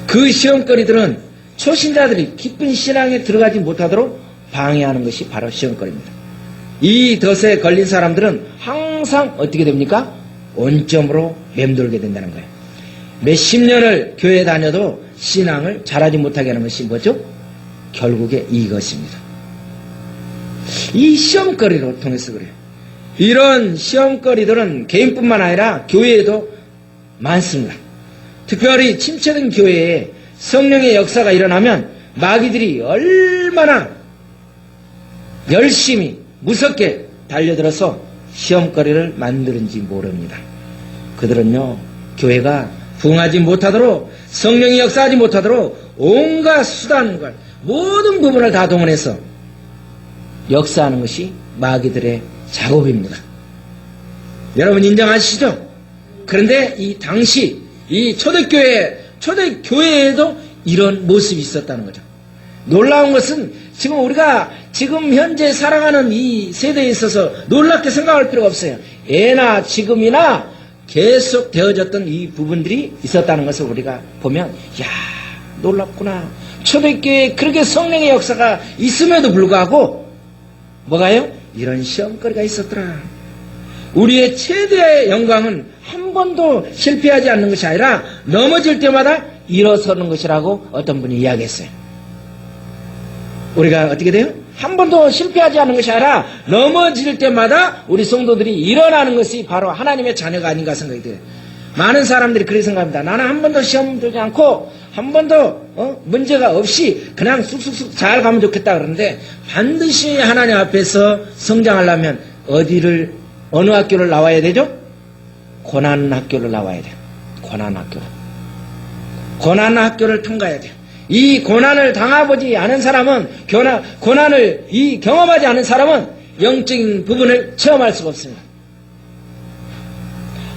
그 시험거리들은 초신자들이 깊은 신앙에 들어가지 못하도록 방해하는 것이 바로 시험거리입니다. 이 덫에 걸린 사람들은 항상 어떻게 됩니까? 원점으로 맴돌게 된다는 거예요. 몇십 년을 교회 다녀도 신앙을 잘하지 못하게 하는 것이 뭐죠? 결국에 이것입니다. 이 시험거리를 통해서 그래요. 이런 시험거리들은 개인뿐만 아니라 교회에도 많습니다. 특별히 침체된 교회에 성령의 역사가 일어나면 마귀들이 얼마나 열심히 무섭게 달려들어서 시험거리를 만드는지 모릅니다. 그들은요, 교회가 부흥하지 못하도록, 성령이 역사하지 못하도록 온갖 수단과 모든 부분을 다 동원해서 역사하는 것이 마귀들의 작업입니다. 여러분 인정하시죠? 그런데 이 당시 이 초대교회에도 이런 모습이 있었다는 거죠. 놀라운 것은 우리가 지금 현재 살아가는 이 세대에 있어서 놀랍게 생각할 필요가 없어요. 예나 지금이나 계속 되어졌던 이 부분들이 있었다는 것을 우리가 보면, 야, 놀랍구나. 초대교회에 그렇게 성령의 역사가 있음에도 불구하고 뭐가요? 이런 시험거리가 있었더라. 우리의 최대의 영광은 한 번도 실패하지 않는 것이 아니라 넘어질 때마다 일어서는 것이라고 어떤 분이 이야기했어요. 우리가 어떻게 돼요? 한 번도 실패하지 않는 것이 아니라 넘어질 때마다 우리 성도들이 일어나는 것이 바로 하나님의 자녀가 아닌가 생각이 돼요. 많은 사람들이 그렇게 생각합니다. 나는 한 번도 시험 들지 않고 한 번도 문제가 없이 그냥 쑥쑥쑥 잘 가면 좋겠다 그러는데, 반드시 하나님 앞에서 성장하려면 어느 학교를 나와야 되죠? 고난 학교를 나와야 돼요. 고난 학교를 통과해야 돼요. 이 고난을 당해보지 않은 사람은, 고난을 경험하지 않은 사람은 영적인 부분을 체험할 수가 없습니다.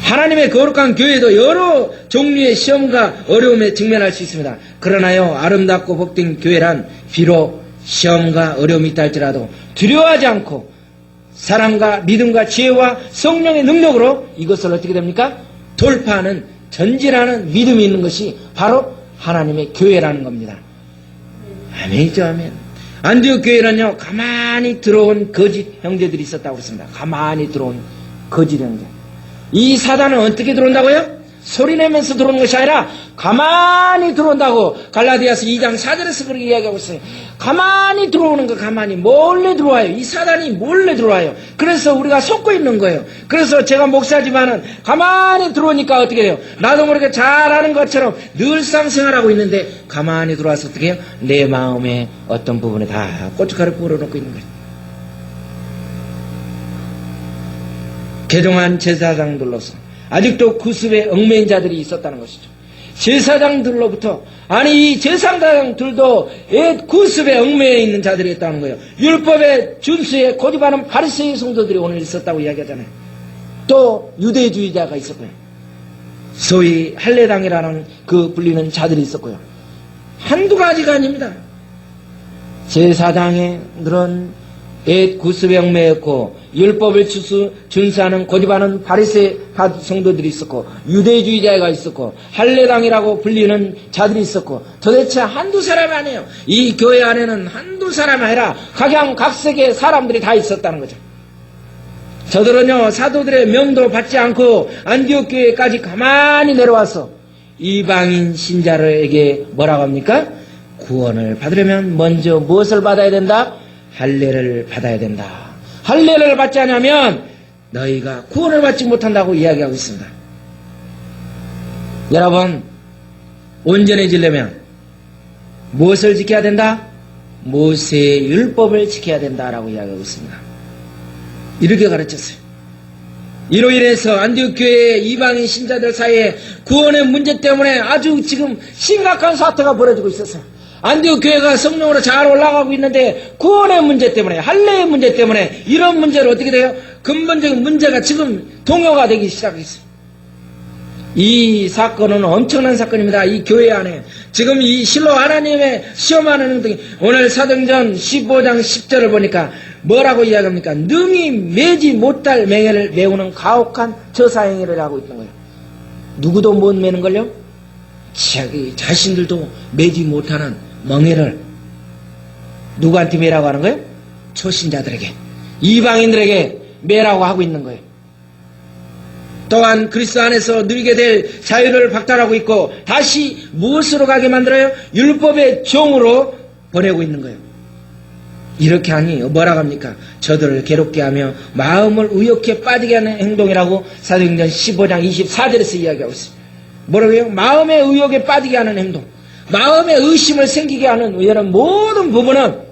하나님의 거룩한 교회도 여러 종류의 시험과 어려움에 직면할 수 있습니다. 그러나요, 아름답고 복된 교회란 비록 시험과 어려움이 있다 할지라도 두려워하지 않고 사랑과 믿음과 지혜와 성령의 능력으로 이것을 어떻게 됩니까? 돌파하는, 전진하는 믿음이 있는 것이 바로 하나님의 교회라는 겁니다. 아멘이죠, 아멘. 안디옥 교회는요, 가만히 들어온 거짓 형제들이 있었다고 했습니다. 가만히 들어온 거짓 형제. 이 사단은 어떻게 들어온다고요? 소리내면서 들어오는 것이 아니라 가만히 들어온다고 갈라디아서 2장 4절에서 그렇게 이야기하고 있어요. 가만히 들어오는 거, 가만히 몰래 들어와요. 이 사단이 몰래 들어와요. 그래서 우리가 속고 있는 거예요. 그래서 제가 목사지만은 가만히 들어오니까 어떻게 해요? 나도 모르게 잘하는 것처럼 늘상 생활하고 있는데 가만히 들어와서 어떻게 해요? 내 마음의 어떤 부분에 다 고춧가루 뿌려놓고 있는 거예요. 개종한 제사장들로서 아직도 구습에 얽매인 자들이 있었다는 것이죠. 제사장들로부터, 아니 이 제사장들도 구습에 얽매여 있는 자들이 있다는 거예요. 율법의 준수에 고집하는 바리새인 성도들이 오늘 있었다고 이야기하잖아요. 또 유대주의자가 있었고요. 소위 할례당이라는 그 불리는 자들이 있었고요. 한두 가지가 아닙니다. 제사장들은 구습에 얽매였고, 율법을 준수하는 고집하는 바리새 성도들이 있었고, 유대주의자가 있었고, 할례당이라고 불리는 자들이 있었고, 도대체 한두 사람이 아니에요. 이 교회 안에는 한두 사람이 아니라 각양각색의 사람들이 다 있었다는 거죠. 저들은요, 사도들의 명도 받지 않고 안디옥 교회까지 가만히 내려와서 이방인 신자들에게 뭐라고 합니까? 구원을 받으려면 먼저 무엇을 받아야 된다? 할례를 받아야 된다. 할례를 받지 않으면 너희가 구원을 받지 못한다고 이야기하고 있습니다. 여러분, 온전해지려면 무엇을 지켜야 된다? 모세의 율법을 지켜야 된다라고 이야기하고 있습니다. 이렇게 가르쳤어요. 이로 인해서 안디옥 교회의 이방인 신자들 사이에 구원의 문제 때문에 아주 지금 심각한 사태가 벌어지고 있었어요. 안디옥 교회가 성령으로 잘 올라가고 있는데 구원의 문제 때문에, 할례의 문제 때문에 이런 문제를 어떻게 돼요? 근본적인 문제가 지금 동요가 되기 시작했어요. 이 사건은 엄청난 사건입니다. 이 교회 안에 지금 이 실로 하나님의 시험하는 행동이, 오늘 사도행전 15장 10절을 보니까 뭐라고 이야기합니까? 능히 매지 못할 맹해를 메우는 가혹한 저사행위를 하고 있는 거예요. 누구도 못 매는 걸요? 자기 자신들도 매지 못하는 멍해를 누구한테 매라고 하는 거예요? 초신자들에게, 이방인들에게 매라고 하고 있는 거예요. 또한 그리스도 안에서 누리게 될 자유를 박탈하고 있고 다시 무엇으로 가게 만들어요? 율법의 종으로 보내고 있는 거예요. 이렇게 하니 뭐라고 합니까? 저들을 괴롭게 하며 마음을 의욕에 빠지게 하는 행동이라고 사도행전 15장 24절에서 이야기하고 있습니다. 뭐라고요? 마음의 의욕에 빠지게 하는 행동, 마음의 의심을 생기게 하는 이런 모든 부분은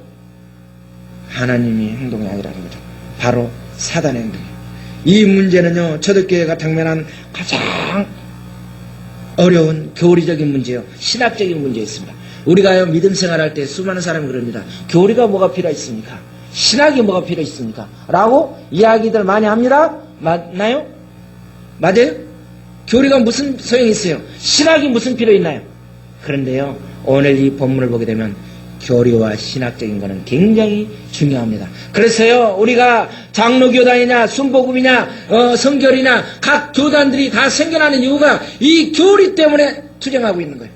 하나님의 행동이 아니라는 거죠. 바로 사단의 행동이에요. 이 문제는요, 초대교회가 당면한 가장 어려운 교리적인 문제요, 신학적인 문제였습니다. 우리가요, 믿음 생활할 때 수많은 사람이 그럽니다. 교리가 뭐가 필요 있습니까? 신학이 뭐가 필요 있습니까? 라고 이야기들 많이 합니다. 맞나요? 맞아요? 교리가 무슨 소용이 있어요? 신학이 무슨 필요 있나요? 그런데요, 오늘 이 본문을 보게 되면 교리와 신학적인 것은 굉장히 중요합니다. 그래서요, 우리가 장로교단이냐 순복음이냐 성결이냐 각 교단들이 다 생겨나는 이유가 이 교리 때문에 투쟁하고 있는 거예요.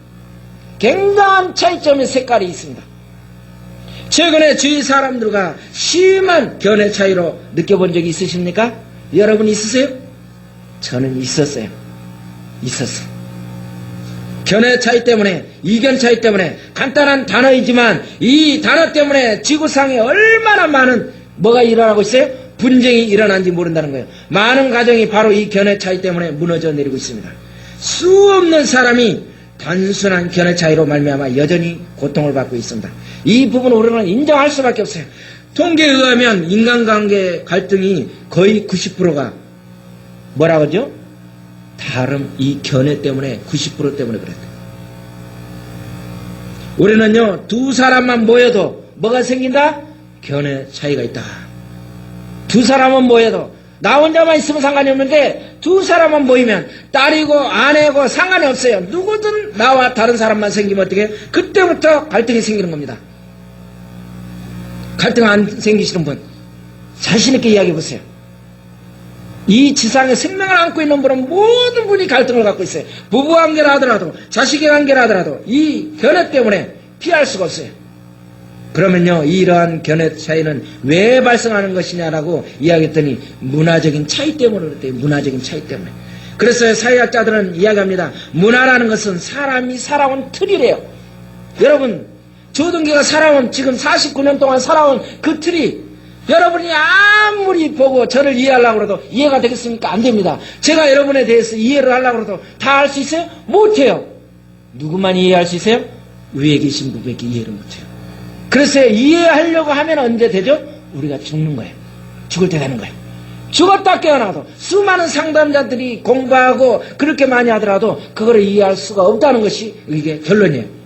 굉장한 차이점의 색깔이 있습니다. 최근에 주위 사람들과 심한 견해 차이로 느껴본 적이 있으십니까? 여러분 있으세요? 저는 있었어요. 견해 차이 때문에, 이견 차이 때문에, 간단한 단어이지만 이 단어 때문에 지구상에 얼마나 많은 뭐가 일어나고 있어요? 분쟁이 일어난지 모른다는 거예요. 많은 가정이 바로 이 견해 차이 때문에 무너져 내리고 있습니다. 수없는 사람이 단순한 견해 차이로 말미암아 여전히 고통을 받고 있습니다. 이 부분을 우리는 인정할 수밖에 없어요. 통계에 의하면 인간관계 갈등이 거의 90%가 뭐라고 하죠? 다름 이 견해 때문에 90% 때문에 그랬대요. 우리는요, 두 사람만 모여도 뭐가 생긴다? 견해 차이가 있다. 두 사람은 모여도 나 혼자만 있으면 상관이 없는데 두 사람만 모이면 딸이고 아내고 상관이 없어요. 누구든 나와 다른 사람만 생기면 어떻게? 그때부터 갈등이 생기는 겁니다. 갈등 안 생기시는 분 자신 있게 이야기해 보세요. 이 지상에 생명을 안고 있는 분은 모든 분이 갈등을 갖고 있어요. 부부관계라 하더라도 자식의 관계라 하더라도 이 견해 때문에 피할 수가 없어요. 그러면요, 이러한 견해 차이는 왜 발생하는 것이냐라고 이야기했더니 문화적인 차이 때문에 그랬대요. 문화적인 차이 때문에. 그래서 사회학자들은 이야기합니다. 문화라는 것은 사람이 살아온 틀이래요. 여러분, 조등기가 살아온, 지금 49년 동안 살아온 그 틀이 여러분이 아무리 보고 저를 이해하려고 해도 이해가 되겠습니까? 안 됩니다. 제가 여러분에 대해서 이해를 하려고 해도 다 할 수 있어요? 못해요. 누구만 이해할 수 있어요? 위에 계신 분밖에 이해를 못해요. 그래서 이해하려고 하면 언제 되죠? 우리가 죽는 거예요. 죽을 때 되는 거예요. 죽었다 깨어나도 수많은 상담자들이 공부하고 그렇게 많이 하더라도 그거를 이해할 수가 없다는 것이 이게 결론이에요.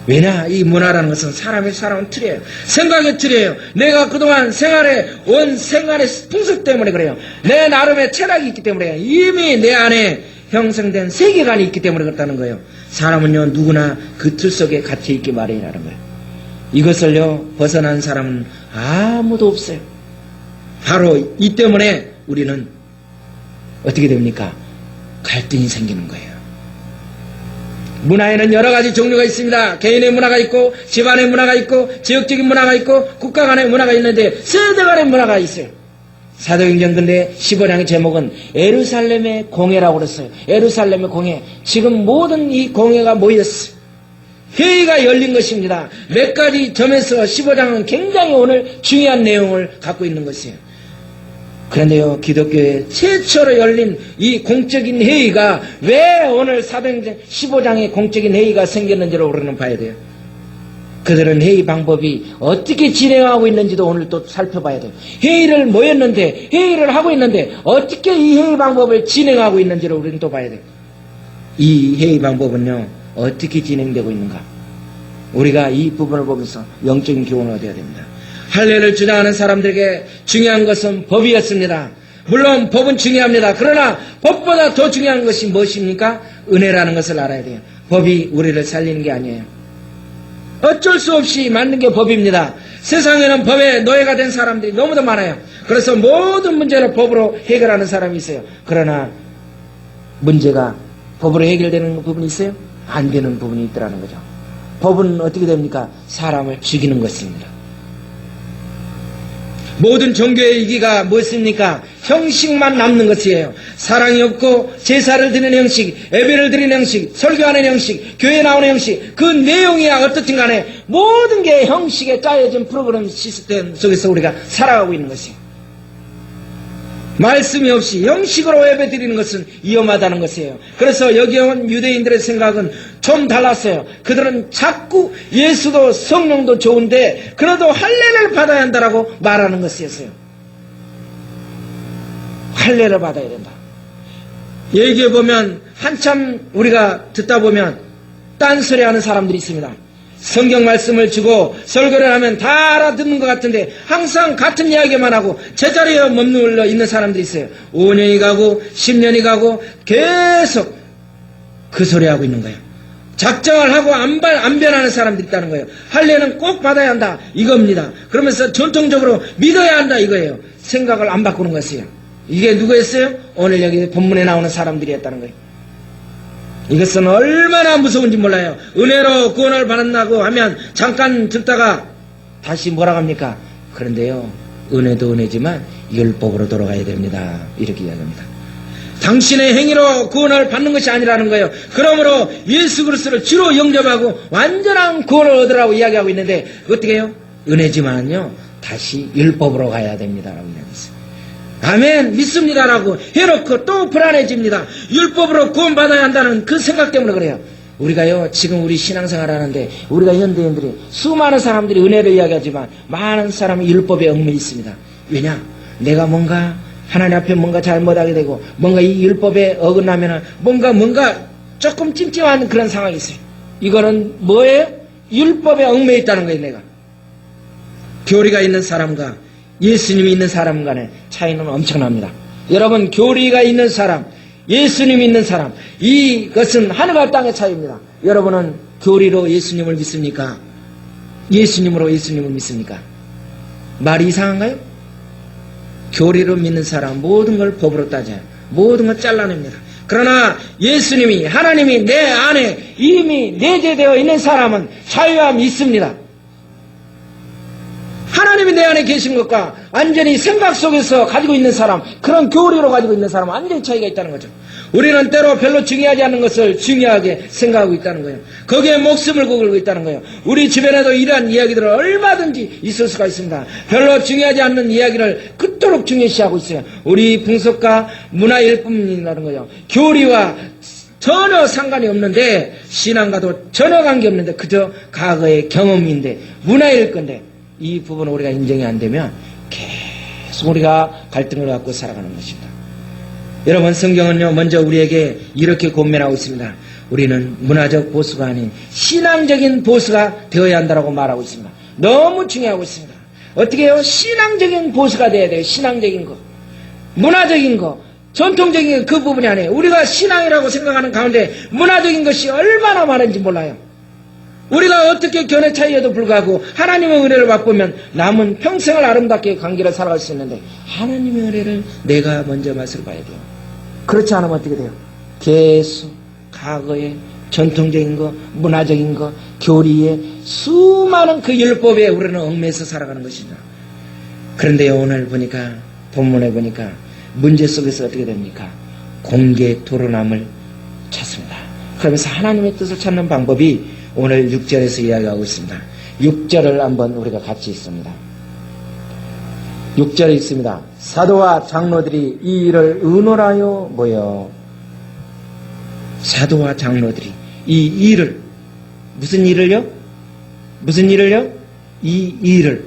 왜냐? 이 문화라는 것은 사람이 살아온 틀이에요. 생각의 틀이에요. 내가 그동안 온 생활의 풍습 때문에 그래요. 내 나름의 철학이 있기 때문에 그래요. 이미 내 안에 형성된 세계관이 있기 때문에 그렇다는 거예요. 사람은요, 누구나 그 틀 속에 갇혀 있기 마련이라는 거예요. 이것을요, 벗어난 사람은 아무도 없어요. 바로 이 때문에 우리는 어떻게 됩니까? 갈등이 생기는 거예요. 문화에는 여러 가지 종류가 있습니다. 개인의 문화가 있고, 집안의 문화가 있고, 지역적인 문화가 있고, 국가 간의 문화가 있는데, 세대 간의 문화가 있어요. 사도행전 근데 15장의 제목은 예루살렘의 공회라고 그랬어요. 예루살렘의 공회. 지금 모든 이 공회가 모였어요. 회의가 열린 것입니다. 몇 가지 점에서 15장은 굉장히 오늘 중요한 내용을 갖고 있는 것이에요. 그런데요, 기독교에 최초로 열린 이 공적인 회의가 왜 오늘 사도행전 15장의 공적인 회의가 생겼는지를 우리는 봐야 돼요. 그들은 회의 방법이 어떻게 진행하고 있는지도 오늘 또 살펴봐야 돼요. 회의를 모였는데, 회의를 하고 있는데 어떻게 이 회의 방법을 진행하고 있는지를 우리는 또 봐야 돼요. 이 회의 방법은요, 어떻게 진행되고 있는가? 우리가 이 부분을 보면서 영적인 교훈을 얻어야 됩니다. 할례를 주장하는 사람들에게 중요한 것은 법이었습니다. 물론 법은 중요합니다. 그러나 법보다 더 중요한 것이 무엇입니까? 은혜라는 것을 알아야 돼요. 법이 우리를 살리는 게 아니에요. 어쩔 수 없이 맞는 게 법입니다. 세상에는 법에 노예가 된 사람들이 너무도 많아요. 그래서 모든 문제를 법으로 해결하는 사람이 있어요. 그러나 문제가 법으로 해결되는 부분이 있어요? 안 되는 부분이 있더라는 거죠. 법은 어떻게 됩니까? 사람을 죽이는 것입니다. 모든 종교의 이기가 무엇입니까? 형식만 남는 것이에요. 사랑이 없고 제사를 드리는 형식, 예배를 드리는 형식, 설교하는 형식, 교회 나오는 형식, 그 내용이야 어떻든 간에 모든 게 형식에 짜여진 프로그램 시스템 속에서 우리가 살아가고 있는 것이에요. 말씀이 없이 형식으로 예배 드리는 것은 위험하다는 것이에요. 그래서 여기 온 유대인들의 생각은 좀 달랐어요. 그들은 자꾸 예수도 성령도 좋은데 그래도 할례를 받아야 한다라고 말하는 것이었어요. 할례를 받아야 된다. 얘기해보면 한참 우리가 듣다 보면 딴소리 하는 사람들이 있습니다. 성경 말씀을 주고 설교를 하면 다 알아듣는 것 같은데 항상 같은 이야기만 하고 제자리에 머물러 있는 사람들이 있어요. 5년이 가고 10년이 가고 계속 그 소리 하고 있는 거예요. 작정을 하고 안 변하는 사람들이 있다는 거예요. 할례는 꼭 받아야 한다 이겁니다. 그러면서 전통적으로 믿어야 한다 이거예요. 생각을 안 바꾸는 것이에요. 이게 누구였어요? 오늘 여기 본문에 나오는 사람들이었다는 거예요. 이것은 얼마나 무서운지 몰라요. 은혜로 구원을 받았다고 하면 잠깐 듣다가 다시 뭐라고 합니까? 그런데요, 은혜도 은혜지만 율법으로 돌아가야 됩니다. 이렇게 이야기합니다. 당신의 행위로 구원을 받는 것이 아니라는 거예요. 그러므로 예수 그리스도를 주로 영접하고 완전한 구원을 얻으라고 이야기하고 있는데 어떻게 해요? 은혜지만요 다시 율법으로 가야 됩니다라고 이야기했어요. 아멘 믿습니다라고 해놓고 또 불안해집니다. 율법으로 구원받아야 한다는 그 생각 때문에 그래요. 우리가요 지금 우리 신앙생활 하는데 우리가 현대인들이 수많은 사람들이 은혜를 이야기하지만 많은 사람이 율법에 얽매여 있습니다. 왜냐? 내가 뭔가 하나님 앞에 뭔가 잘못하게 되고 뭔가 이 율법에 어긋나면은 뭔가 조금 찜찜한 그런 상황이 있어요. 이거는 뭐예요? 율법에 얽매여 있다는 거예요. 내가 교리가 있는 사람과 예수님이 있는 사람 간의 차이는 엄청납니다. 여러분 교리가 있는 사람, 예수님이 있는 사람, 이것은 하늘과 땅의 차이입니다. 여러분은 교리로 예수님을 믿습니까? 예수님으로 예수님을 믿습니까? 말이 이상한가요? 교리로 믿는 사람 모든 걸 법으로 따져요. 모든 걸 잘라냅니다. 그러나 예수님이 하나님이 내 안에 이미 내재되어 있는 사람은 자유함이 있습니다. 하나님이 내 안에 계신 것과 완전히 생각 속에서 가지고 있는 사람, 그런 교리로 가지고 있는 사람은 완전히 차이가 있다는 거죠. 우리는 때로 별로 중요하지 않는 것을 중요하게 생각하고 있다는 거예요. 거기에 목숨을 걸고 있다는 거예요. 우리 주변에도 이러한 이야기들은 얼마든지 있을 수가 있습니다. 별로 중요하지 않는 이야기를 그토록 중요시하고 있어요. 우리 풍속과 문화일 뿐이라는 거예요. 교리와 전혀 상관이 없는데, 신앙과도 전혀 관계없는데 그저 과거의 경험인데 문화일 건데, 이 부분을 우리가 인정이 안 되면 계속 우리가 갈등을 갖고 살아가는 것입니다. 여러분 성경은요 먼저 우리에게 이렇게 권면하고 있습니다. 우리는 문화적 보수가 아닌 신앙적인 보수가 되어야 한다고 말하고 있습니다. 너무 중요하고 있습니다. 어떻게 해요? 신앙적인 보수가 되어야 돼요. 신앙적인 거, 문화적인 거, 전통적인 그 부분이 아니에요. 우리가 신앙이라고 생각하는 가운데 문화적인 것이 얼마나 많은지 몰라요. 우리가 어떻게 견해 차이에도 불구하고 하나님의 은혜를 맛보면 남은 평생을 아름답게 관계를 살아갈 수 있는데 하나님의 은혜를 내가 먼저 맛을 봐야 돼요. 그렇지 않으면 어떻게 돼요? 계속 과거의 전통적인 거, 문화적인 거, 교리에 수많은 그 율법에 우리는 얽매여서 살아가는 것입니다. 그런데요 오늘 보니까 본문에 보니까 문제 속에서 어떻게 됩니까? 공개 토론함을 찾습니다. 그러면서 하나님의 뜻을 찾는 방법이 오늘 6절에서 이야기하고 있습니다. 6절을 한번 우리가 같이 읽습니다. 6절에 있습니다. 사도와 장로들이 이 일을 의논하여 모여. 사도와 장로들이 이 일을, 무슨 일을요? 무슨 일을요? 이 일을.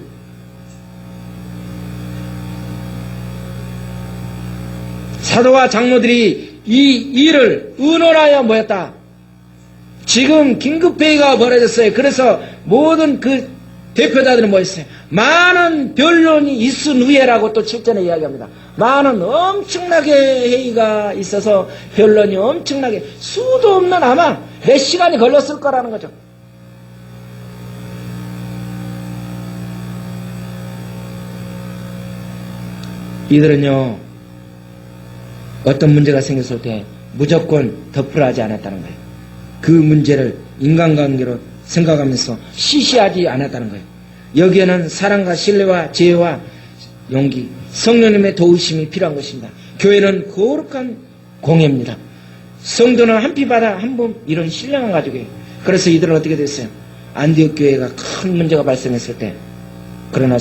사도와 장로들이 이 일을 의논하여 모였다. 지금 긴급회의가 벌어졌어요. 그래서 모든 그 대표자들은 모였어요. 많은 변론이 있은 후에라고 또 7절에 이야기합니다. 많은 엄청나게 회의가 있어서 변론이 엄청나게 수도 없는 아마 몇 시간이 걸렸을 거라는 거죠. 이들은요 어떤 문제가 생겼을 때 무조건 덮으려 하지 않았다는 거예요. 그 문제를 인간관계로 생각하면서 시시하지 않았다는 거예요. 여기에는 사랑과 신뢰와 지혜와 용기, 성령님의 도우심이 필요한 것입니다. 교회는 거룩한 공예입니다. 성도는 한 피 받아 한 번 이런 신령한 가족이에요. 그래서 이들은 어떻게 됐어요? 안디옥 교회가 큰 문제가 발생했을 때, 그러나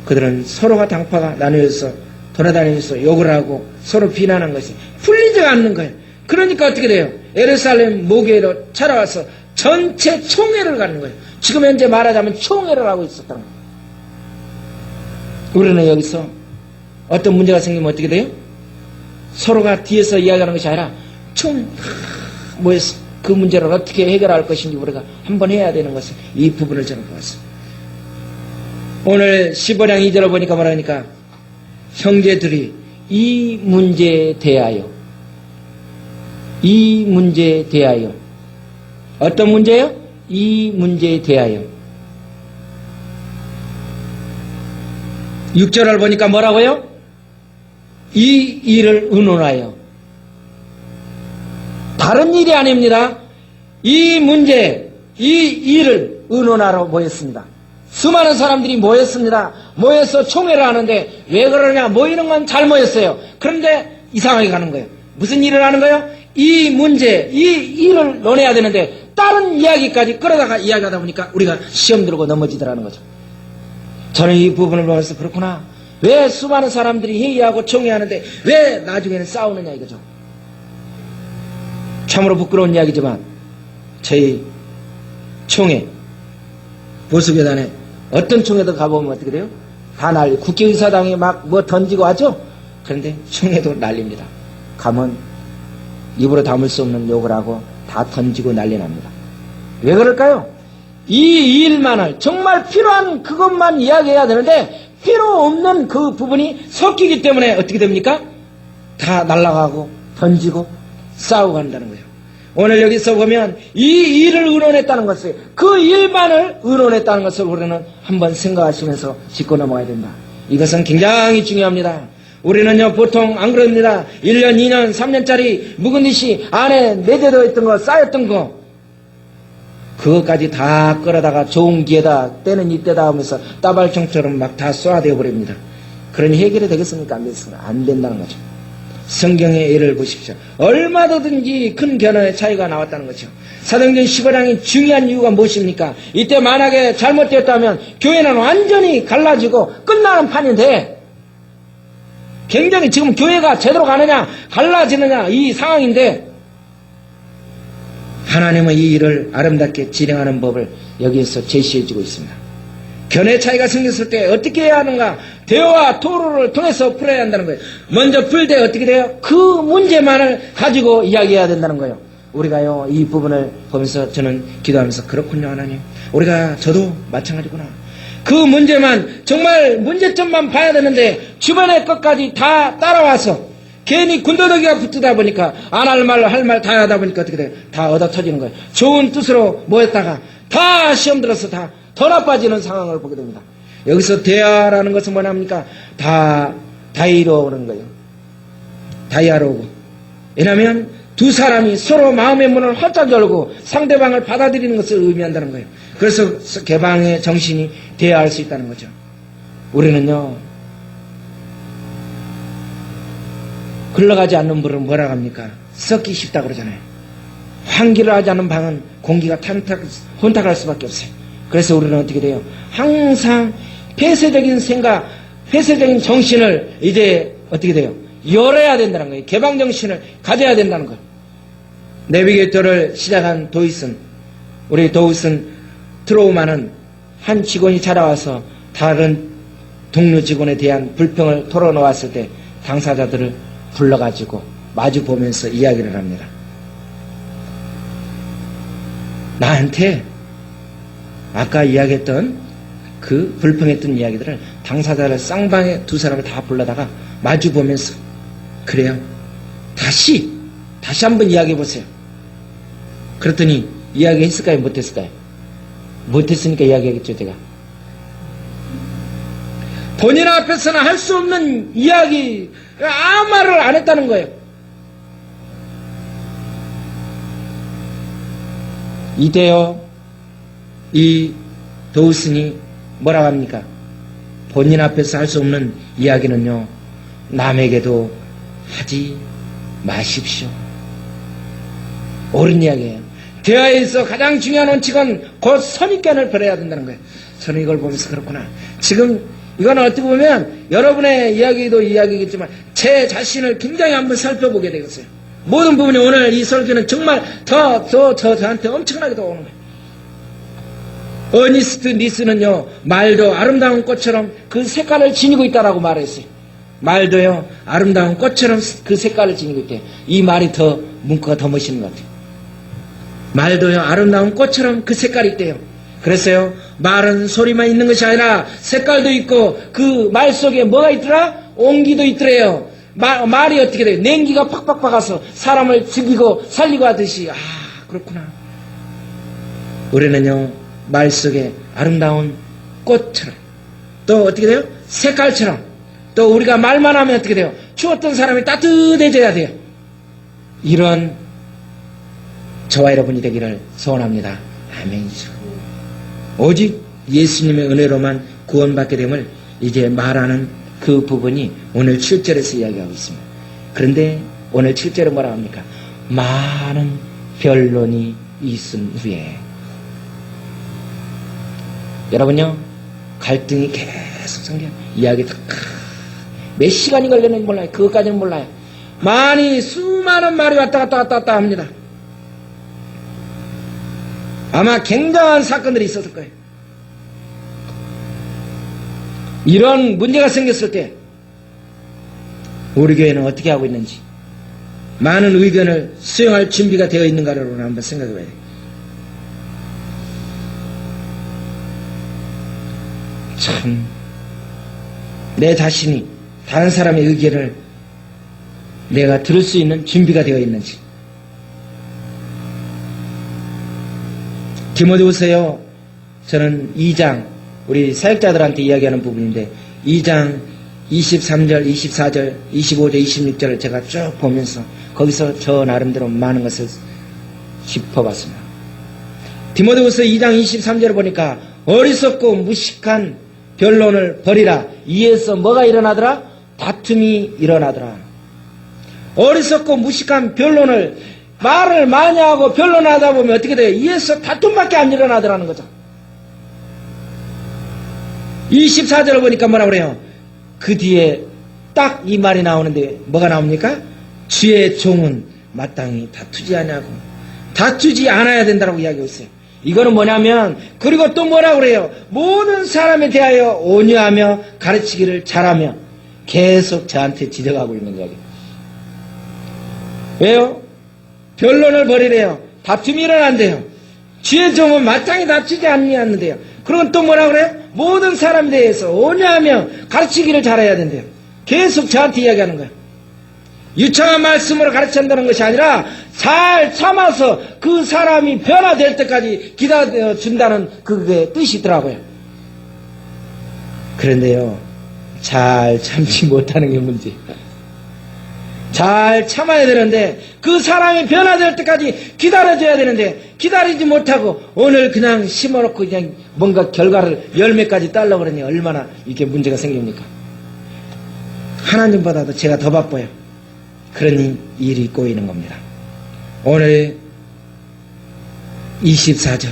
그들은 서로가 당파가 나뉘어서 돌아다니면서 욕을 하고 서로 비난한 것이 풀리지가 않는 거예요. 그러니까 어떻게 돼요? 예루살렘 모교회로 찾아와서 전체 총회를 갖는 거예요. 지금 현재 말하자면 총회를 하고 있었다는 거예요. 우리는 여기서 어떤 문제가 생기면 어떻게 돼요? 서로가 뒤에서 이야기하는 것이 아니라 모여서 그 문제를 어떻게 해결할 것인지 우리가 한번 해야 되는 것은 이 부분을 저는 보았어요. 오늘 15장 2절을 보니까 뭐라니까 형제들이 이 문제에 대하여 어떤 문제요? 이 문제에 대하여 6절을 보니까 뭐라고요? 이 일을 의논하여. 다른 일이 아닙니다. 이 문제, 이 일을 의논하러 모였습니다. 수많은 사람들이 모였습니다. 모여서 총회를 하는데 왜 그러냐? 모이는 건 잘 모였어요. 그런데 이상하게 가는 거예요. 무슨 일을 하는 거예요? 이 문제, 이 일을 논해야 되는데 다른 이야기까지 끌어다가 이야기하다 보니까 우리가 시험 들고 넘어지더라는 거죠. 저는 이 부분을 보면서 그렇구나. 왜 수많은 사람들이 회의하고 총회하는데 왜 나중에는 싸우느냐 이거죠. 참으로 부끄러운 이야기지만 저희 총회, 보수교단에 어떤 총회도 가보면 어떻게 돼요? 다 난리. 국회의사당에 막 뭐 던지고 하죠? 그런데 총회도 난립니다. 가면 입으로 담을 수 없는 욕을 하고 다 던지고 난리 납니다. 왜 그럴까요? 이 일만을 정말 필요한 그것만 이야기해야 되는데 필요 없는 그 부분이 섞이기 때문에 어떻게 됩니까? 다 날아가고 던지고 싸우고 한다는 거예요. 오늘 여기서 보면 이 일을 의논했다는 것을, 그 일만을 의논했다는 것을 우리는 한번 생각하시면서 짚고 넘어가야 된다. 이것은 굉장히 중요합니다. 우리는요 보통 안 그럽니다. 1년, 2년, 3년짜리 묵은 듯이 안에 내재되어 있던 거, 쌓였던 거, 그것까지 다 끌어다가 좋은 기회다, 때는 이때다 하면서 따발총처럼 막 다 쏘아대어 버립니다. 그러니 해결이 되겠습니까? 안 되겠습니까? 안 된다는 거죠. 성경의 예를 보십시오. 얼마든지 큰 견해의 차이가 나왔다는 거죠. 사도행전 15장이 중요한 이유가 무엇입니까? 이때 만약에 잘못되었다면 교회는 완전히 갈라지고 끝나는 판인데, 굉장히 지금 교회가 제대로 가느냐 갈라지느냐 이 상황인데, 하나님은 이 일을 아름답게 진행하는 법을 여기에서 제시해주고 있습니다. 견해 차이가 생겼을 때 어떻게 해야 하는가? 대화와 토론을 통해서 풀어야 한다는 거예요. 먼저 풀 때 어떻게 돼요? 그 문제만을 가지고 이야기해야 된다는 거예요. 우리가요 이 부분을 보면서 저는 기도하면서 그렇군요 하나님, 저도 마찬가지구나. 그 문제만, 정말 문제점만 봐야 되는데 주변의 것까지 다 따라와서 괜히 군더더기가 붙다 보니까 안 할 말 할 말 다 하다 보니까 어떻게 돼요? 다 얻어 터지는 거예요. 좋은 뜻으로 모였다가 다 시험 들어서 다 더 나빠지는 상황을 보게 됩니다. 여기서 대화라는 것은 뭐냐입니까? 다이로우는 거예요. 다이아로그. 왜냐하면 두 사람이 서로 마음의 문을 활짝 열고 상대방을 받아들이는 것을 의미한다는 거예요. 그래서 개방의 정신이 대화할 수 있다는 거죠. 우리는요 흘러가지 않는 물은 뭐라 합니까? 썩기 쉽다 그러잖아요. 환기를 하지 않는 방은 공기가 혼탁할 수밖에 없어요. 그래서 우리는 어떻게 돼요? 항상 폐쇄적인 생각, 폐쇄적인 정신을 이제 어떻게 돼요? 열어야 된다는 거예요. 개방 정신을 가져야 된다는 거예요. 내비게이터를 시작한 우리 도우슨 트로우만은 한 직원이 찾아와서 다른 동료 직원에 대한 불평을 털어놓았을 때 당사자들을 불러가지고 마주 보면서 이야기를 합니다. 나한테 아까 이야기했던 그 불평했던 이야기들을 당사자를 쌍방에 두 사람을 다 불러다가 마주 보면서, 그래요, 다시 한번 이야기해 보세요. 그랬더니 이야기했을까요? 못했을까요? 못했으니까 이야기하겠죠. 제가 본인 앞에서는 할 수 없는 이야기, 아무 말을 안 했다는 거예요. 이때요, 이 도우슨이 뭐라고 합니까? 본인 앞에서 할 수 없는 이야기는요, 남에게도 하지 마십시오. 옳은 이야기예요. 대화에 있어 가장 중요한 원칙은 곧 선입견을 버려야 된다는 거예요. 저는 이걸 보면서 그렇구나. 지금 이거는 어떻게 보면 여러분의 이야기도 이야기겠지만 제 자신을 굉장히 한번 살펴보게 되겠어요. 모든 부분이 오늘 이 설교는 정말 저한테 엄청나게 더 오는 거예요. 어니스트 니스는요, 말도 아름다운 꽃처럼 그 색깔을 지니고 있다라고 말했어요. 말도요, 아름다운 꽃처럼 그 색깔을 지니고 있대요. 이 말이 더, 문구가 더 멋있는 것 같아요. 말도요, 아름다운 꽃처럼 그 색깔이 있대요. 그랬어요. 말은 소리만 있는 것이 아니라 색깔도 있고 그 말 속에 뭐가 있더라? 온기도 있더래요. 말이 어떻게 돼요? 냉기가 팍팍 박아서 사람을 죽이고 살리고 하듯이. 아, 그렇구나. 우리는요, 말 속에 아름다운 꽃처럼, 또 어떻게 돼요? 색깔처럼, 또 우리가 말만 하면 어떻게 돼요? 추웠던 사람이 따뜻해져야 돼요. 이런 저와 여러분이 되기를 소원합니다. 아멘이죠. 오직 예수님의 은혜로만 구원받게 됨을 이제 말하는 그 부분이 오늘 7절에서 이야기하고 있습니다. 그런데 오늘 7절은 뭐라고 합니까? 많은 변론이 있은 후에. 여러분요, 갈등이 계속 생겨요. 이야기 몇 시간이 걸렸는지 몰라요. 그것까지는 몰라요. 수많은 말이 왔다 갔다 합니다. 아마 굉장한 사건들이 있었을 거예요. 이런 문제가 생겼을 때 우리 교회는 어떻게 하고 있는지, 많은 의견을 수용할 준비가 되어 있는가를 한번 생각해 봐야 돼요. 참, 내 자신이 다른 사람의 의견을 내가 들을 수 있는 준비가 되어 있는지. 디모데후서요, 저는 2장, 우리 사역자들한테 이야기하는 부분인데 2장 23절, 24절, 25절, 26절을 제가 쭉 보면서 거기서 저 나름대로 많은 것을 짚어봤습니다. 디모데후서 2장 23절을 보니까 어리석고 무식한 변론을 버리라. 이에서 뭐가 일어나더라? 다툼이 일어나더라. 어리석고 무식한 변론을, 말을 많이 하고 변론하다 보면 어떻게 돼요? 이에서 다툼밖에 안 일어나더라는 거죠. 24절을 보니까 뭐라고 그래요? 그 뒤에 딱 이 말이 나오는데 뭐가 나옵니까? 주의 종은 마땅히 다투지 않냐고, 다투지 않아야 된다고 이야기하고 있어요. 이거는 뭐냐면, 그리고 또 뭐라고 그래요? 모든 사람에 대하여 온유하며 가르치기를 잘하며, 계속 저한테 지적하고 있는 거예요. 왜요? 변론을 벌이래요. 다툼이 일어난대요. 주의 종은 마땅히 다투지 않는데요. 그럼 또 뭐라고 그래요? 모든 사람에 대해서 온유하며 가르치기를 잘해야 된대요. 계속 저한테 이야기하는 거예요. 유창한 말씀으로 가르친다는 것이 아니라 잘 참아서 그 사람이 변화될 때까지 기다려준다는 그게 뜻이더라고요. 그런데요, 잘 참지 못하는 게 문제예요. 잘 참아야 되는데 그 사람이 변화될 때까지 기다려줘야 되는데 기다리지 못하고 오늘 그냥 심어놓고 그냥 뭔가 결과를 열매까지 따려고 그러니 얼마나 이게 문제가 생깁니까? 하나님보다도 제가 더 바빠요. 그러니 일이 꼬이는 겁니다. 오늘 24절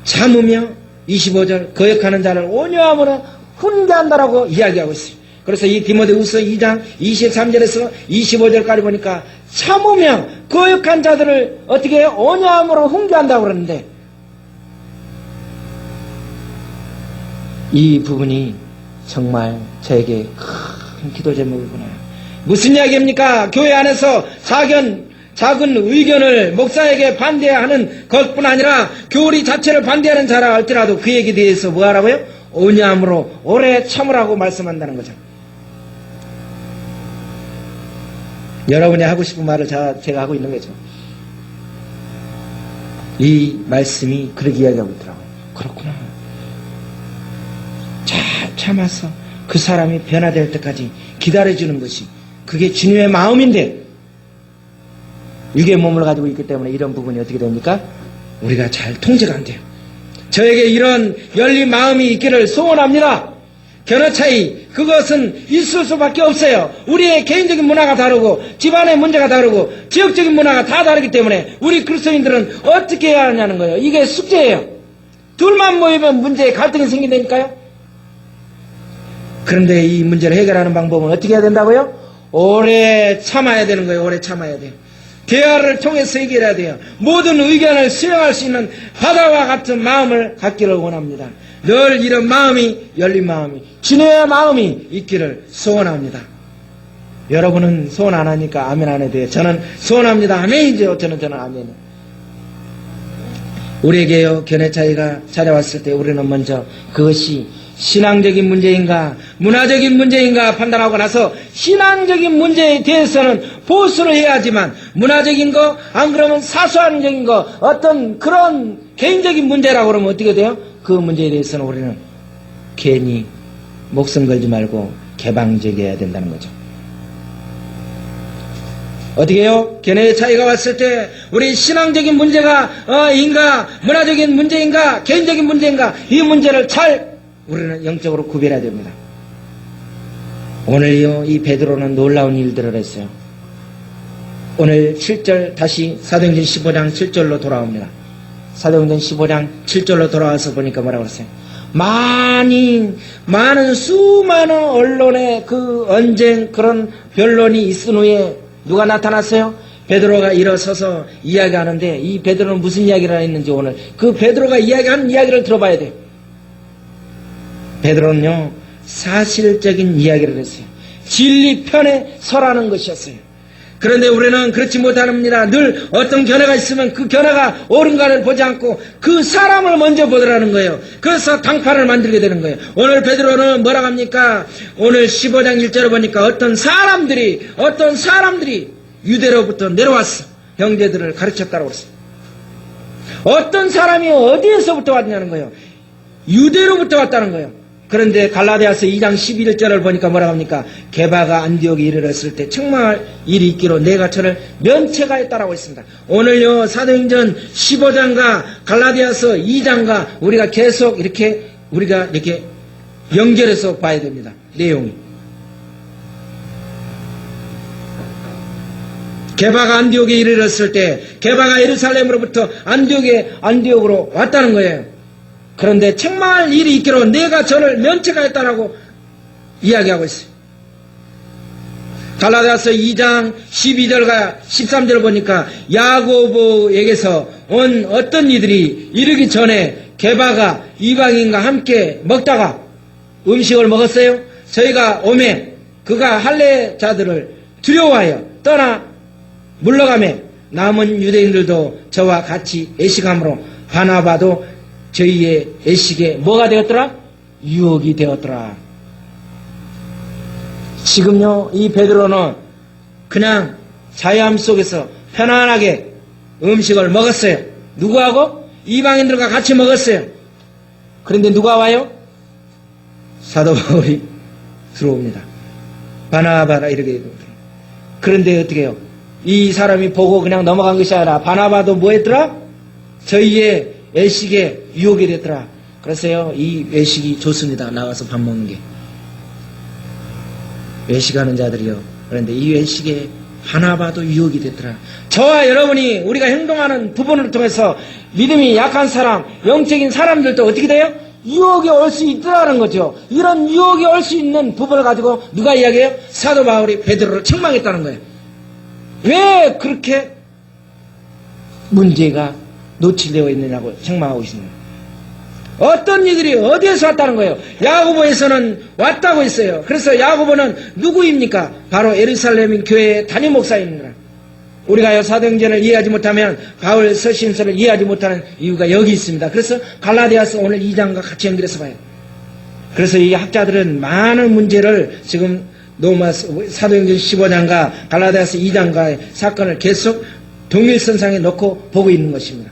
참으며 25절 거역하는 자를 온유함으로 훈계한다라고 이야기하고 있어요. 그래서 이 디모데후서 2장 23절에서 25절까지 보니까 참으며 거역한 자들을 어떻게 해요? 온유함으로 훈계한다고 그러는데, 이 부분이 정말 저에게 큰 기도 제목이구나. 무슨 이야기입니까? 교회 안에서 작은 의견을 목사에게 반대하는 것뿐 아니라 교리 자체를 반대하는 자라 할지라도 그에게 대해서 뭐 하라고요? 온유함으로 오래 참으라고 말씀한다는 거죠. 여러분이 하고 싶은 말을 제가 하고 있는 거죠. 이 말씀이 그렇게 이야기하고 있더라고요. 그렇구나. 잘 참아서 그 사람이 변화될 때까지 기다려주는 것이 그게 주님의 마음인데 육의 몸을 가지고 있기 때문에 이런 부분이 어떻게 됩니까? 우리가 잘 통제가 안 돼요. 저에게 이런 열린 마음이 있기를 소원합니다. 견해 차이, 그것은 있을 수밖에 없어요. 우리의 개인적인 문화가 다르고 집안의 문제가 다르고 지역적인 문화가 다 다르기 때문에 우리 그리스도인들은 어떻게 해야 하냐는 거예요. 이게 숙제예요. 둘만 모이면 문제에 갈등이 생긴다니까요. 그런데 이 문제를 해결하는 방법은 어떻게 해야 된다고요? 오래 참아야 되는 거예요. 오래 참아야 돼요. 대화를 통해서 해결해야 돼요. 모든 의견을 수용할 수 있는 바다와 같은 마음을 갖기를 원합니다. 늘 이런 마음이, 열린 마음이, 진의 마음이 있기를 소원합니다. 여러분은 소원 안 하니까 아멘 안 해도 돼요. 저는 소원합니다. 아멘이죠. 저는 아멘. 우리에게요, 견해 차이가 찾아왔을 때 우리는 먼저 그것이 신앙적인 문제인가 문화적인 문제인가 판단하고 나서 신앙적인 문제에 대해서는 보수를 해야 하지만 문화적인 거 안 그러면 사소한적인 거 어떤 그런 개인적인 문제라고 그러면 어떻게 돼요? 그 문제에 대해서는 우리는 괜히 목숨 걸지 말고 개방적이어야 된다는 거죠. 어떻게 해요? 견해의 차이가 왔을 때 우리 신앙적인 문제가 인가 문화적인 문제인가 개인적인 문제인가 이 문제를 잘 우리는 영적으로 구별해야 됩니다. 오늘요, 이 베드로는 놀라운 일들을 했어요. 오늘 7절 다시 사도행전 15장 7절로 돌아옵니다. 사도행전 15장 7절로 돌아와서 보니까 뭐라고 그랬어요? 많은 수많은 언론의 그 언쟁 그런 변론이 있은 후에 누가 나타났어요? 베드로가 일어서서 이야기하는데 이 베드로는 무슨 이야기를 했는지 오늘 그 베드로가 이야기하는 이야기를 들어봐야 돼요. 베드로는요, 사실적인 이야기를 했어요. 진리 편에 서라는 것이었어요. 그런데 우리는 그렇지 못합니다. 늘 어떤 견해가 있으면 그 견해가 옳은가를 보지 않고 그 사람을 먼저 보더라는 거예요. 그래서 당파를 만들게 되는 거예요. 오늘 베드로는 뭐라고 합니까? 오늘 15장 1절을 보니까 어떤 사람들이 유대로부터 내려왔어. 형제들을 가르쳤다고 그랬어요. 어떤 사람이 어디에서부터 왔냐는 거예요. 유대로부터 왔다는 거예요. 그런데 갈라디아서 2장 11절을 보니까 뭐라고 합니까? 게바가 안디옥에 이르렀을 때 청망할 일이 있기로 내가 저를 면책하였다라고 했습니다. 오늘요, 사도행전 15장과 갈라디아서 2장과 우리가 계속 이렇게 연결해서 봐야 됩니다. 내용이. 게바가 안디옥에 이르렀을 때 게바가 예루살렘으로부터 안디옥으로 왔다는 거예요. 그런데 책망할 일이 있기로 내가 저를 면책하였다라고 이야기하고 있어요. 갈라디아서 2장 12절과 13절 보니까 야고보에게서 온 어떤 이들이 이르기 전에 게바가 이방인과 함께 먹다가 음식을 먹었어요. 저희가 오매 그가 할례자들을 두려워하여 떠나 물러가매 남은 유대인들도 저와 같이 애식함으로 바나바도 저희의 애식에 뭐가 되었더라? 유혹이 되었더라. 지금요, 이 베드로는 그냥 자유함 속에서 편안하게 음식을 먹었어요. 누구하고? 이방인들과 같이 먹었어요. 그런데 누가 와요? 사도 바울이 들어옵니다. 바나바라 이렇게 됩니다. 그런데 어떻게 해요? 이 사람이 보고 그냥 넘어간 것이 아니라 바나바도 뭐 했더라? 저희의 외식에 유혹이 됐더라. 그래서요, 이 외식이 좋습니다. 나가서 밥 먹는 게. 외식하는 자들이요. 그런데 이 외식에 바나바도 유혹이 됐더라. 저와 여러분이 우리가 행동하는 부분을 통해서 믿음이 약한 사람, 영적인 사람들도 어떻게 돼요? 유혹이 올 수 있더라는 거죠. 이런 유혹이 올 수 있는 부분을 가지고 누가 이야기해요? 사도 바울이 베드로를 책망했다는 거예요. 왜 그렇게 문제가 노출되어 있느냐고 책망하고 있습니다. 어떤 이들이 어디에서 왔다는 거예요? 야고보에서는 왔다고 했어요. 그래서 야고보는 누구입니까? 바로 예루살렘 교회의 담임 목사입니다. 우리가 사도행전을 이해하지 못하면 바울 서신서를 이해하지 못하는 이유가 여기 있습니다. 그래서 갈라디아서 오늘 2장과 같이 연결해서 봐요. 그래서 이 학자들은 많은 문제를 지금 사도행전 15장과 갈라디아서 2장과의 사건을 계속 동일선상에 놓고 보고 있는 것입니다.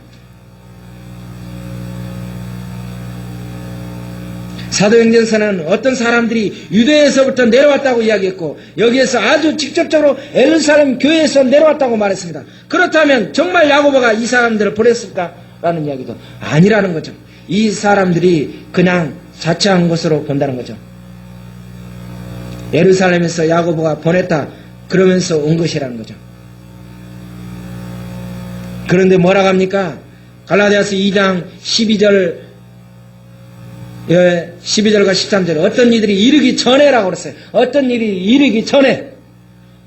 사도행전서는 어떤 사람들이 유대에서부터 내려왔다고 이야기했고 여기에서 아주 직접적으로 예루살렘 교회에서 내려왔다고 말했습니다. 그렇다면 정말 야고보가 이 사람들을 보냈을까? 라는 이야기도 아니라는 거죠. 이 사람들이 그냥 자처한 것으로 본다는 거죠. 예루살렘에서 야고보가 보냈다 그러면서 온 것이라는 거죠. 그런데 뭐라고 합니까? 갈라디아서 2장 12절과 13절 어떤 이들이 이르기 전에라고 그랬어요. 어떤 일이 이르기 전에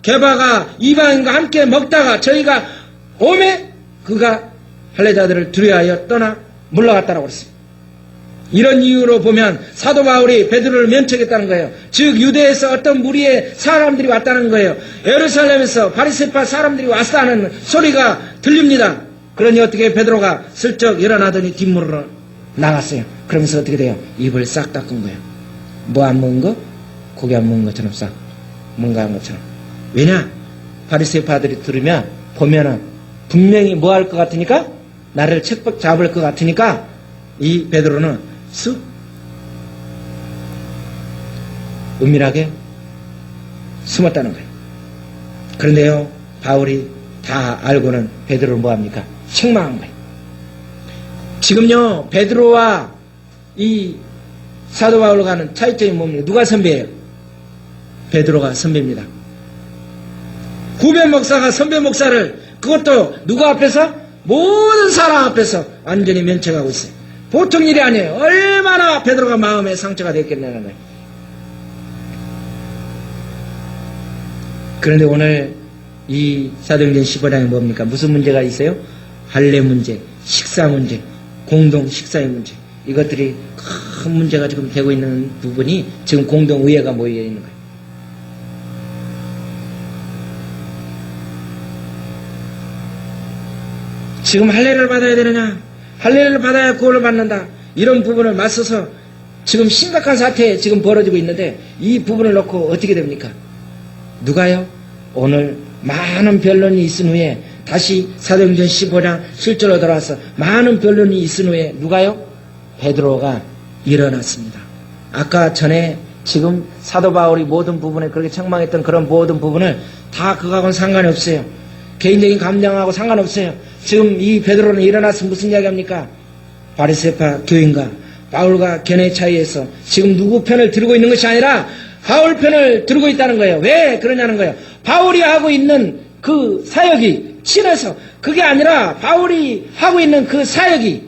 게바가 이방인과 함께 먹다가 저희가 오매 그가 할례자들을 두려워하여 떠나 물러갔다라고 그랬어요. 이런 이유로 보면 사도 바울이 베드로를 면책했다는 거예요. 즉 유대에서 어떤 무리의 사람들이 왔다는 거예요. 예루살렘에서 바리새파 사람들이 왔다는 소리가 들립니다. 그러니 어떻게 베드로가 슬쩍 일어나더니 뒷문으로 나갔어요. 그러면서 어떻게 돼요? 입을 싹 닦은 거예요. 뭐 안 먹은 거? 고기 안 먹은 것처럼 싹 뭔가 한 것처럼. 왜냐? 바리새파들이 들으면 보면은 분명히 뭐 할 것 같으니까 나를 책박 잡을 것 같으니까 이 베드로는 쑥 은밀하게 숨었다는 거예요. 그런데요 바울이 다 알고는 베드로를 뭐합니까? 책망한 거예요. 지금요 베드로와 이 사도 바울과는 차이점이 뭡니까? 누가 선배예요? 베드로가 선배입니다. 후배 목사가 선배 목사를 그것도 누구 앞에서? 모든 사람 앞에서 완전히 면책하고 있어요. 보통 일이 아니에요. 얼마나 베드로가 마음에 상처가 됐겠냐는 거예요. 그런데 오늘 이 사도행전 15장에 뭡니까? 무슨 문제가 있어요? 할례 문제, 식사 문제, 공동 식사의 문제. 이것들이 큰 문제가 지금 되고 있는 부분이 지금 공동의회가 모여 있는 거예요. 지금 할례를 받아야 되느냐? 할례를 받아야 구원을 받는다. 이런 부분을 맞서서 지금 심각한 사태에 지금 벌어지고 있는데 이 부분을 놓고 어떻게 됩니까? 누가요? 오늘 많은 변론이 있은 후에 다시 사도행전 15장 7절로 돌아와서 많은 변론이 있은 후에 누가요? 베드로가 일어났습니다. 아까 전에 지금 사도 바울이 모든 부분에 그렇게 책망했던 그런 모든 부분을 다 그거하고는 상관이 없어요. 개인적인 감정하고 상관없어요. 지금 이 베드로는 일어나서 무슨 이야기합니까? 바리새파 교인과 바울과 견해 차이에서 지금 누구 편을 들고 있는 것이 아니라 바울 편을 들고 있다는 거예요. 왜 그러냐는 거예요. 바울이 하고 있는 그 사역이 친해서 그게 아니라 바울이 하고 있는 그 사역이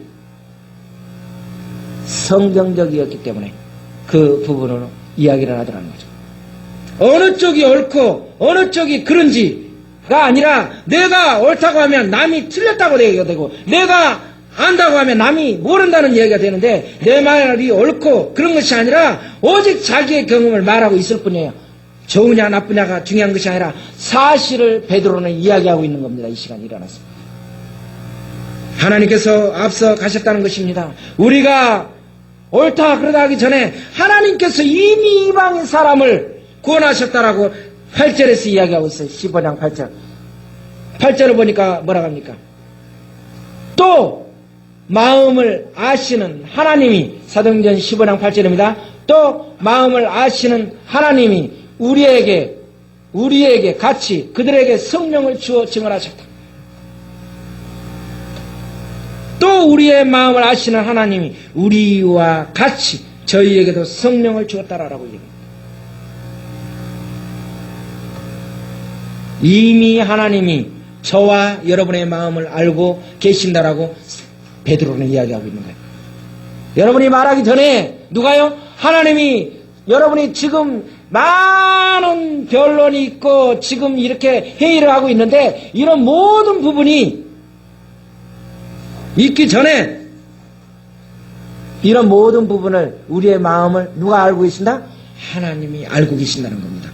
성경적이었기 때문에 그 부분으로 이야기를 하더라는 거죠. 어느 쪽이 옳고 어느 쪽이 그런지가 아니라 내가 옳다고 하면 남이 틀렸다고 얘기가 되고 내가 안다고 하면 남이 모른다는 얘기가 되는데 내 말이 옳고 그런 것이 아니라 오직 자기의 경험을 말하고 있을 뿐이에요. 좋으냐 나쁘냐가 중요한 것이 아니라 사실을 베드로는 이야기하고 있는 겁니다. 이 시간에 일어나서 하나님께서 앞서 가셨다는 것입니다. 우리가 옳다 그러다 하기 전에 하나님께서 이미 이방인 사람을 구원하셨다라고 8절에서 이야기하고 있어요. 15장 8절 8절을 보니까 뭐라고 합니까? 또 마음을 아시는 하나님이 사도행전 15장 8절입니다. 또 마음을 아시는 하나님이 우리에게 같이 그들에게 성령을 주어 증언하셨다. 또 우리의 마음을 아시는 하나님이 우리와 같이 저희에게도 성령을 주었다라고 얘기합니다. 이미 하나님이 저와 여러분의 마음을 알고 계신다라고 베드로는 이야기하고 있는 거예요. 여러분이 말하기 전에 누가요? 하나님이 여러분이 지금 많은 변론이 있고 지금 이렇게 회의를 하고 있는데 이런 모든 부분이 있기 전에 이런 모든 부분을 우리의 마음을 누가 알고 계신다? 하나님이 알고 계신다는 겁니다.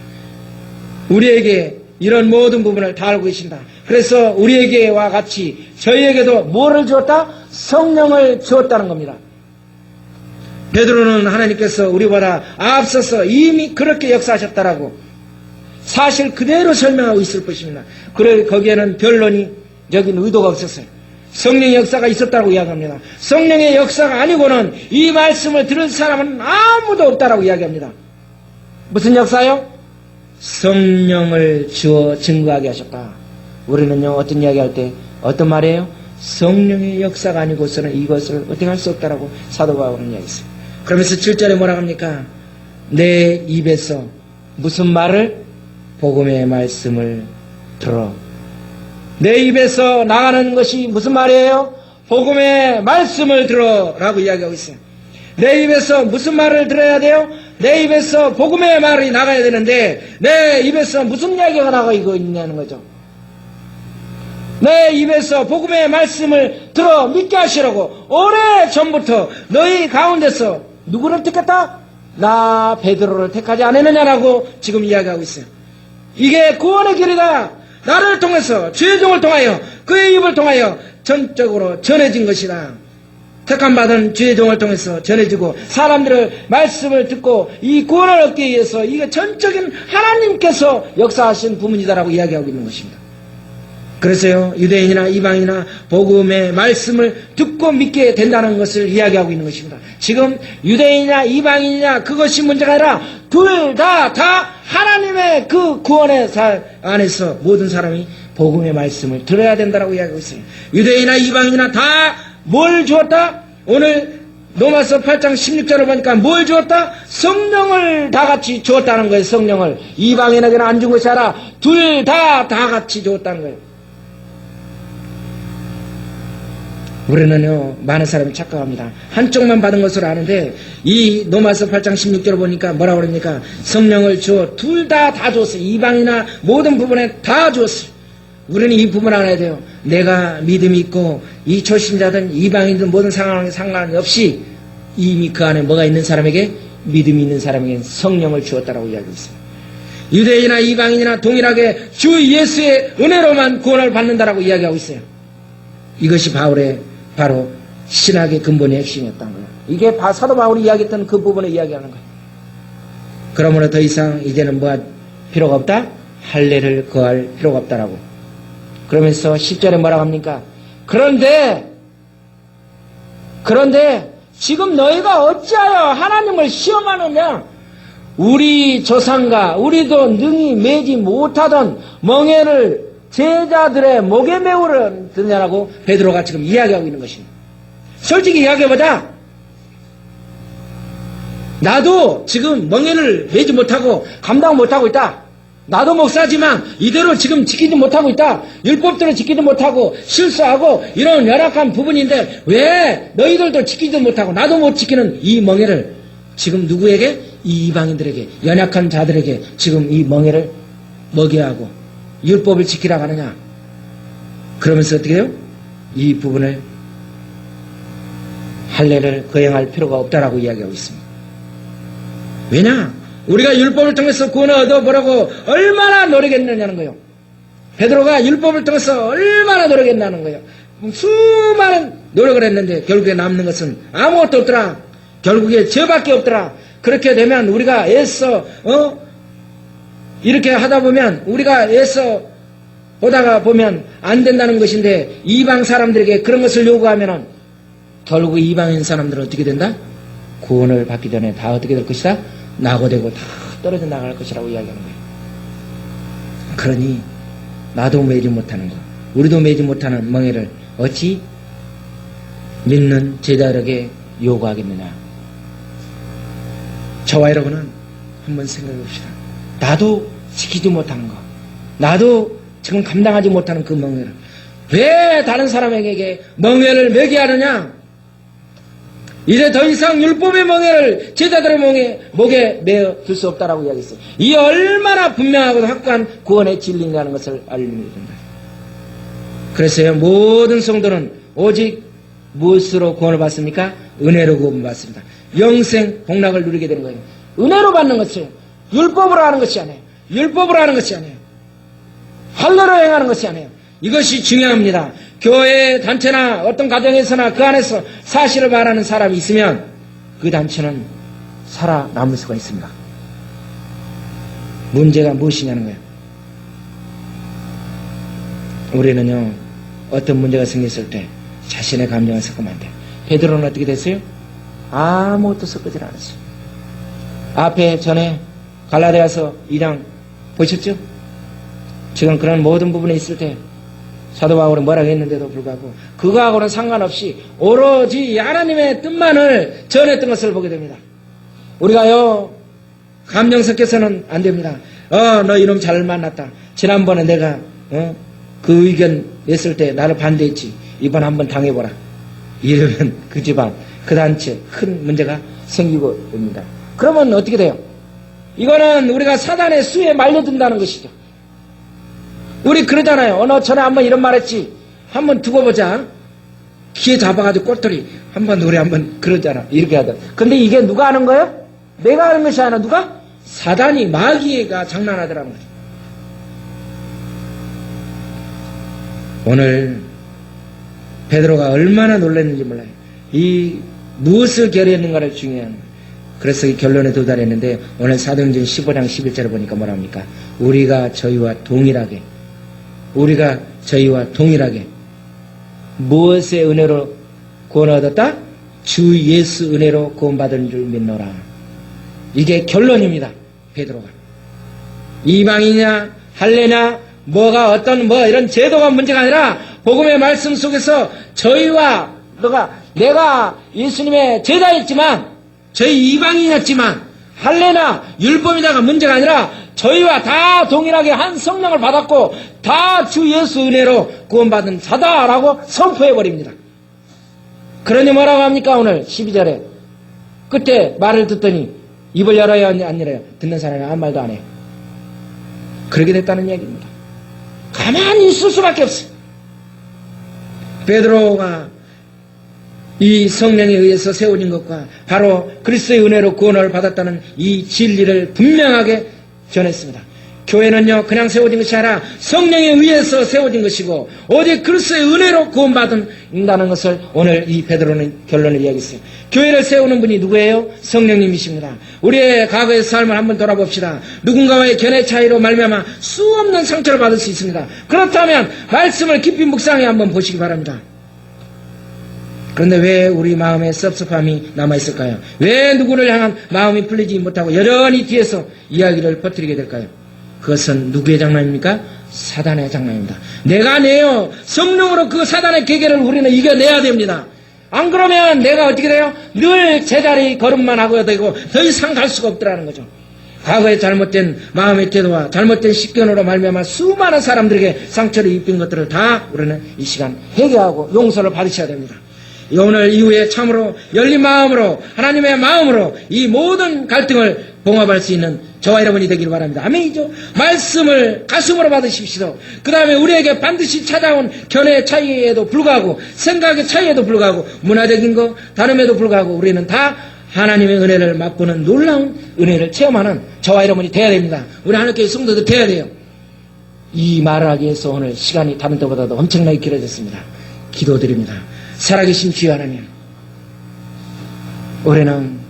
우리에게 이런 모든 부분을 다 알고 계신다. 그래서 우리에게와 같이 저희에게도 뭐를 주었다? 성령을 주었다는 겁니다. 베드로는 하나님께서 우리보다 앞서서 이미 그렇게 역사하셨다라고 사실 그대로 설명하고 있을 것입니다. 그래 거기에는 변론이 적인 의도가 없었어요. 성령의 역사가 있었다고 이야기합니다. 성령의 역사가 아니고는 이 말씀을 들은 사람은 아무도 없다라고 이야기합니다. 무슨 역사요? 성령을 주어 증거하게 하셨다. 우리는요 어떤 이야기할 때 어떤 말이에요? 성령의 역사가 아니고서는 이것을 어떻게 할 수 없다라고 사도 바울은 이야기했어요. 그러면서 7절에 뭐라 합니까? 내 입에서 무슨 말을? 복음의 말씀을 들어. 내 입에서 나가는 것이 무슨 말이에요? 복음의 말씀을 들어 라고 이야기하고 있어요. 내 입에서 무슨 말을 들어야 돼요? 내 입에서 복음의 말이 나가야 되는데 내 입에서 무슨 이야기가 나가고 있냐는 거죠. 내 입에서 복음의 말씀을 들어 믿게 하시라고 오래 전부터 너희 가운데서 누구를 택했다? 나 베드로를 택하지 않았느냐라고 지금 이야기하고 있어요. 이게 구원의 길이다. 나를 통해서 주의 종을 통하여 그의 입을 통하여 전적으로 전해진 것이다. 택함받은 주의 종을 통해서 전해지고 사람들의 말씀을 듣고 이 구원을 얻기 위해서 이게 전적인 하나님께서 역사하신 부문이다라고 이야기하고 있는 것입니다. 그래서요, 유대인이나 이방인이나 복음의 말씀을 듣고 믿게 된다는 것을 이야기하고 있는 것입니다. 지금 유대인이나 이방인이냐 그것이 문제가 아니라 둘 다 하나님의 그 구원의 안에서 모든 사람이 복음의 말씀을 들어야 된다라고 이야기하고 있어요. 유대인이나 이방인이나 다 뭘 주었다? 오늘 로마서 8장 16절을 보니까 뭘 주었다? 성령을 다 같이 주었다는 거예요. 성령을. 이방인에게는 안 준 것이 아니라 둘 다 같이 주었다는 거예요. 우리는요, 많은 사람이 착각합니다. 한쪽만 받은 것으로 아는데, 이 로마서 8장 16절을 보니까 뭐라고 그럽니까? 성령을 주어 둘 다 줬어요. 이방이나 모든 부분에 다 줬어요. 우리는 이 부분을 알아야 돼요. 내가 믿음이 있고, 이 초신자든 이방인든 모든 상황에 상관없이 이미 그 안에 뭐가 있는 사람에게 믿음이 있는 사람에게 성령을 주었다라고 이야기하고 있어요. 유대인이나 이방인이나 동일하게 주 예수의 은혜로만 구원을 받는다라고 이야기하고 있어요. 이것이 바울의 바로 신학의 근본의 핵심이었다는 거예요. 이게 사도 바울이 이야기했던 그 부분을 이야기하는 거예요. 그러므로 더 이상 이제는 뭐 할 필요가 없다? 할례를 거할 필요가 없다라고. 그러면서 10절에 뭐라고 합니까? 그런데 지금 너희가 어찌하여 하나님을 시험하느냐? 우리 조상과 우리도 능히 매지 못하던 멍에를 제자들의 목에 메우려 드냐라고 베드로가 지금 이야기하고 있는 것입니다. 솔직히 이야기해보자. 나도 지금 멍에를 매지 못하고 감당 못하고 있다. 나도 목사지만 이대로 지금 지키지 못하고 있다. 율법대로 지키지 못하고 실수하고 이런 열악한 부분인데 왜 너희들도 지키지 못하고 나도 못 지키는 이 멍에를 지금 누구에게? 이 이방인들에게, 연약한 자들에게 지금 이 멍에를 먹여야 하고 율법을 지키라고 하느냐. 그러면서 어떻게 해요? 이 부분을 할례를 거행할 필요가 없다라고 이야기하고 있습니다. 왜냐? 우리가 율법을 통해서 구원을 얻어보라고 얼마나 노력했느냐는 거예요. 베드로가 율법을 통해서 얼마나 노력했다는 거예요. 수많은 노력을 했는데 결국에 남는 것은 아무것도 없더라. 결국에 죄밖에 없더라. 그렇게 되면 우리가 애써 이렇게 하다 보면 우리가 애써 보다가 보면 안 된다는 것인데 이방 사람들에게 그런 것을 요구하면 결국 이방인 사람들은 어떻게 된다? 구원을 받기 전에 다 어떻게 될 것이다? 낙오되고 다 떨어져 나갈 것이라고 이야기하는 거예요. 그러니 나도 매지 못하는 것, 우리도 매지 못하는 멍에를 어찌 믿는 제자들에게 요구하겠느냐. 저와 여러분은 한번 생각해 봅시다. 나도 지키지 못하는 것, 나도 지금 감당하지 못하는 그 멍에를 왜 다른 사람에게 멍에를 매게 하느냐. 이제 더 이상 율법의 멍에를 제자들의 목에 매어 둘 수 없다라고 이야기했어요. 이 얼마나 분명하고 확고한 구원의 진리라는 것을 알립니다. 그래서요, 모든 성도는 오직 무엇으로 구원을 받습니까? 은혜로 구원을 받습니다. 영생 복락을 누리게 되는 거예요. 은혜로 받는 것이에요. 율법으로 하는 것이 아니에요. 율법으로 하는 것이 아니에요. 할례로 행하는 것이 아니에요. 이것이 중요합니다. 교회 단체나 어떤 가정에서나 그 안에서 사실을 말하는 사람이 있으면 그 단체는 살아남을 수가 있습니다. 문제가 무엇이냐는 거예요. 우리는요, 어떤 문제가 생겼을 때 자신의 감정을 섞으면 안 돼요. 베드로는 어떻게 됐어요? 아무것도 섞지 않았어요. 앞에 전에 갈라디아서 2장 보셨죠? 지금 그런 모든 부분에 있을 때 사도 바울은 뭐라고 했는데도 불구하고 그거하고는 상관없이 오로지 하나님의 뜻만을 전했던 것을 보게 됩니다. 우리가요 감정 섞여서는 안 됩니다. 너 이놈 잘 만났다. 지난번에 내가 그 의견 냈을 때 나를 반대했지. 이번 한번 당해보라. 이러면 그 집안, 그 단체 큰 문제가 생기고 됩니다. 그러면 어떻게 돼요? 이거는 우리가 사단의 수에 말려든다는 것이죠. 우리 그러잖아요. 너 전에 한번 이런 말 했지. 한번 두고 보자. 기회 잡아가지고 꼴털이 한번 우리 한번 그러잖아. 이렇게 하다. 근데 이게 누가 하는 거예요? 내가 하는 것이 아니라 누가? 사단이 마귀가 장난하더라는 거죠. 오늘 베드로가 얼마나 놀랐는지 몰라요. 이 무엇을 결의했는가를 중요한 거예요. 그래서 이 결론에 도달했는데 오늘 사도행전 15장 11절을 보니까 뭐랍니까? 우리가 저희와 동일하게 무엇의 은혜로 구원 얻었다? 주 예수 은혜로 구원받은 줄 믿노라. 이게 결론입니다. 베드로가 이방이냐 할례냐 뭐가 어떤 이런 제도가 문제가 아니라 복음의 말씀 속에서 저희와 내가 예수님의 제자였지만 저희 이방인이었지만 할례나 율법이다가 문제가 아니라 저희와 다 동일하게 한 성령을 받았고 다 주 예수 은혜로 구원받은 자다라고 선포해버립니다. 그러니 뭐라고 합니까? 오늘 12절에 그때 말을 듣더니 입을 열어요 안 열어요? 듣는 사람이 아무 말도 안 해요. 그렇게 됐다는 얘기입니다. 가만히 있을 수밖에 없어요. 베드로가 이 성령에 의해서 세워진 것과 바로 그리스도의 은혜로 구원을 받았다는 이 진리를 분명하게 전했습니다. 교회는요 그냥 세워진 것이 아니라 성령에 의해서 세워진 것이고 오직 그리스도의 은혜로 구원받는다는 것을 오늘 이 베드로는 결론을 이야기했어요. 교회를 세우는 분이 누구예요? 성령님이십니다. 우리의 과거의 삶을 한번 돌아봅시다. 누군가와의 견해 차이로 말미암아 수없는 상처를 받을 수 있습니다. 그렇다면 말씀을 깊이 묵상해 한번 보시기 바랍니다. 그런데 왜 우리 마음에 섭섭함이 남아있을까요? 왜 누구를 향한 마음이 풀리지 못하고 여전히 뒤에서 이야기를 퍼뜨리게 될까요? 그것은 누구의 장난입니까? 사단의 장난입니다. 내가 내요 성령으로 그 사단의 계계를 우리는 이겨내야 됩니다. 안 그러면 내가 어떻게 돼요? 늘 제자리 걸음만 하고 되고 더 이상 갈 수가 없더라는 거죠. 과거의 잘못된 마음의 태도와 잘못된 식견으로 말미암아 수많은 사람들에게 상처를 입힌 것들을 다 우리는 이 시간 해결하고 용서를 받으셔야 됩니다. 오늘 이후에 참으로 열린 마음으로 하나님의 마음으로 이 모든 갈등을 봉합할 수 있는 저와 여러분이 되기를 바랍니다. 아멘이죠. 말씀을 가슴으로 받으십시오. 그 다음에 우리에게 반드시 찾아온 견해의 차이에도 불구하고 생각의 차이에도 불구하고 문화적인 거 다름에도 불구하고 우리는 다 하나님의 은혜를 맛보는 놀라운 은혜를 체험하는 저와 여러분이 되어야 됩니다. 우리 하나님께 성도들 되어야 돼요. 이 말을 하기 위해서 오늘 시간이 다른 때보다도 엄청나게 길어졌습니다. 기도드립니다. 살아계신 주여 하나님, 올해는